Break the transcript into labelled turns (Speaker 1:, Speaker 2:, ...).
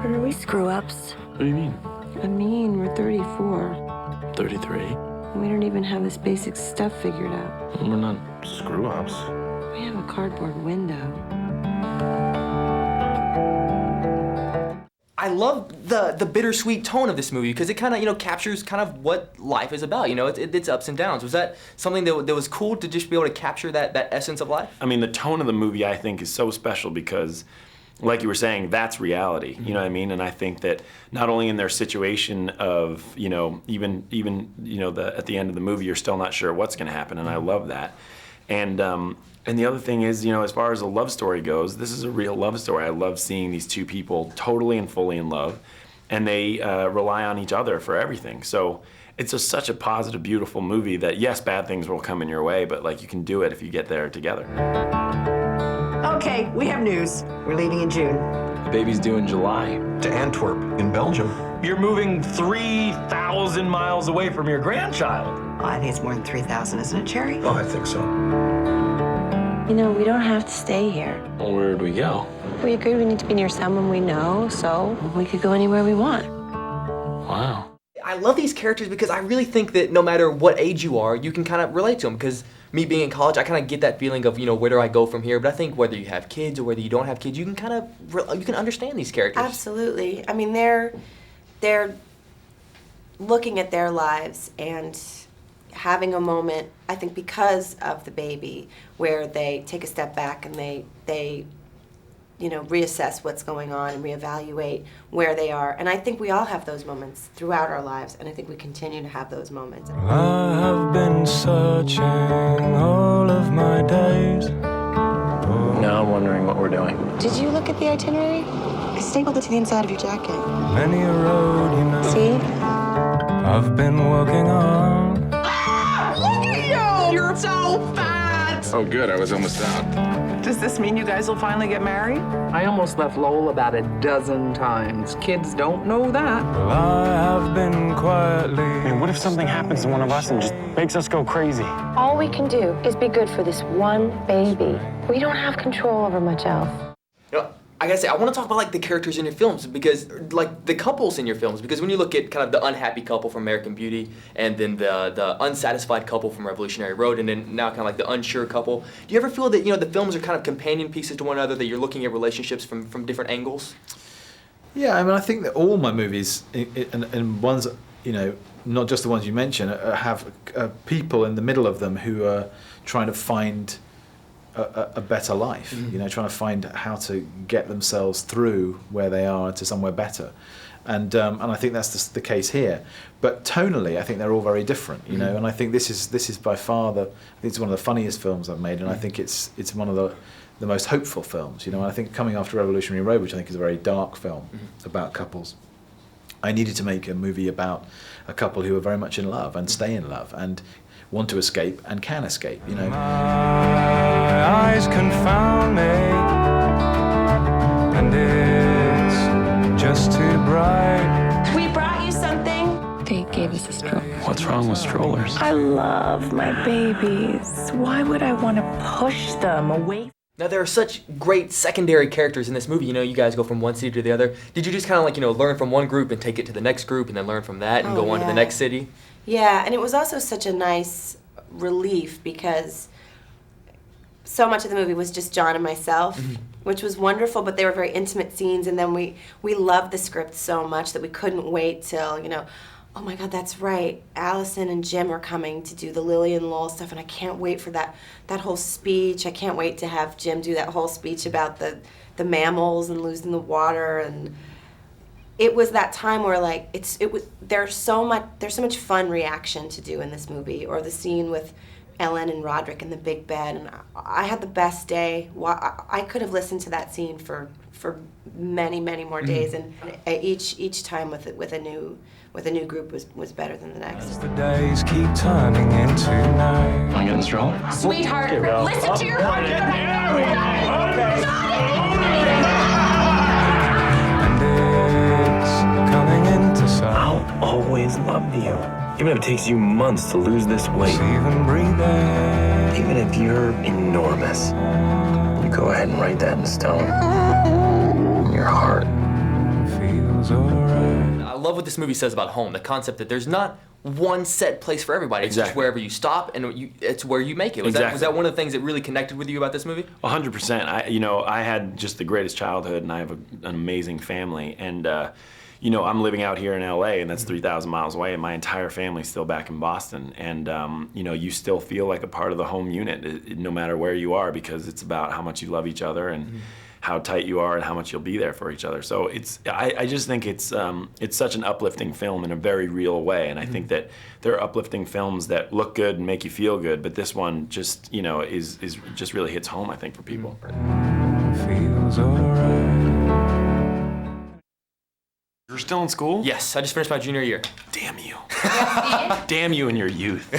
Speaker 1: But are we screw-ups?
Speaker 2: What do you mean?
Speaker 1: I mean, we're 34.
Speaker 2: 33?
Speaker 1: We don't even have this basic stuff figured out.
Speaker 2: We're not screw-ups.
Speaker 1: We have a cardboard window.
Speaker 3: I love the bittersweet tone of this movie because it kind of, captures kind of what life is about, it's ups and downs. Was that something that was cool to just be able to capture that essence of life?
Speaker 2: I mean, the tone of the movie, I think, is so special because, like you were saying, that's reality, you know what I mean? And I think that not only in their situation of, even at the end of the movie, you're still not sure what's gonna happen, and I love that. And the other thing is, as far as a love story goes, this is a real love story. I love seeing these two people totally and fully in love, and they rely on each other for everything. So it's just such a positive, beautiful movie that, yes, bad things will come in your way, but like you can do it if you get there together.
Speaker 4: Okay, we have news. We're leaving in June.
Speaker 5: The baby's due in July.
Speaker 6: To Antwerp, in Belgium.
Speaker 5: You're moving 3,000 miles away from your grandchild.
Speaker 4: Well, I think it's more than 3,000, isn't it, Cherry?
Speaker 6: Oh, I think so.
Speaker 1: We don't have to stay here.
Speaker 2: Well, where'd we go?
Speaker 1: We agreed we need to be near someone we know, so we could go anywhere we want.
Speaker 2: Wow.
Speaker 3: I love these characters because I really think that no matter what age you are, you can kind of relate to them. Because me being in college, I kind of get that feeling of, where do I go from here? But I think whether you have kids or whether you don't have kids, you can understand these characters.
Speaker 7: Absolutely. I mean, they're looking at their lives and having a moment, I think because of the baby, where they take a step back and they reassess what's going on and reevaluate where they are. And I think we all have those moments throughout our lives, and I think we continue to have those moments.
Speaker 8: I have been searching all of my days.
Speaker 5: Now I'm wondering what we're doing.
Speaker 1: Did you look at the itinerary? I stapled it to the inside of your jacket.
Speaker 8: Many a road,
Speaker 1: See?
Speaker 8: I've been walking on.
Speaker 4: Look at you! You're so fat!
Speaker 9: Oh, good. I was almost out.
Speaker 4: Does this mean you guys will finally get married?
Speaker 10: I almost left Lowell about a dozen times. Kids don't know that.
Speaker 8: Well, I have been quietly.
Speaker 5: And what if something happens to one of us and just makes us go crazy?
Speaker 1: All we can do is be good for this one baby. We don't have control over much else.
Speaker 3: I gotta say, I want to talk about the characters in your films because the couples in your films, because when you look at kind of the unhappy couple from American Beauty and then the unsatisfied couple from Revolutionary Road and then now kind of the unsure couple, do you ever feel that the films are kind of companion pieces to one another, that you're looking at relationships from different angles?
Speaker 11: Yeah, I mean, I think that all my movies and ones, not just the ones you mentioned, have people in the middle of them who are trying to find a better life, trying to find how to get themselves through where they are to somewhere better, and I think that's the case here. But tonally, I think they're all very different, and I think this is by far I think it's one of the funniest films I've made, and I think it's one of the most hopeful films. I think coming after Revolutionary Road, which I think is a very dark film about couples, I needed to make a movie about a couple who are very much in love and stay in love and want to escape and can escape,
Speaker 8: My eyes confound me, and it's just too bright.
Speaker 7: We brought you something.
Speaker 1: They gave us a stroller.
Speaker 2: What's wrong with strollers?
Speaker 1: I love my babies. Why would I want to push them away?
Speaker 3: Now there are such great secondary characters in this movie. You guys go from one city to the other. Did you just kind of learn from one group and take it to the next group and then learn from that and go on to the next city?
Speaker 7: Yeah, and it was also such a nice relief because so much of the movie was just John and myself, which was wonderful, but they were very intimate scenes, and then we loved the script so much that we couldn't wait till, oh my God, that's right, Allison and Jim are coming to do the Lily and Lowell stuff, and I can't wait for that whole speech. I can't wait to have Jim do that whole speech about the mammals and losing the water, and it was that time where there's so much fun reaction to do in this movie, or the scene with Ellen and Roderick in the big bed, and I had the best day. I could have listened to that scene for many more days, and each time with a new group was better than the next.
Speaker 8: As the days keep turning into night.
Speaker 5: Want to get in the stroller?
Speaker 7: Sweetheart, listen to your heart.
Speaker 5: I'll always love you. Even if it takes you months to lose this weight.
Speaker 8: Even breathing.
Speaker 5: Even if you're enormous. You go ahead and write that in stone. In your heart.
Speaker 8: Feel feels alright.
Speaker 3: I love what this movie says about home, the concept that there's not one set place for everybody. It's just wherever you stop and it's where you make it. Was that one of the things that really connected with you about this movie?
Speaker 2: 100%. I had just the greatest childhood, and I have an amazing family. And I'm living out here in LA, and that's 3,000 miles away, and my entire family's still back in Boston. And you still feel like a part of the home unit, no matter where you are, because it's about how much you love each other and how tight you are and how much you'll be there for each other. So I just think it's such an uplifting film in a very real way, and I think that there are uplifting films that look good and make you feel good, but this one just is just really hits home, I think, for people.
Speaker 8: Feels alright.
Speaker 2: You're still in school?
Speaker 3: Yes, I just finished my junior year.
Speaker 2: Damn you. Damn you and your youth.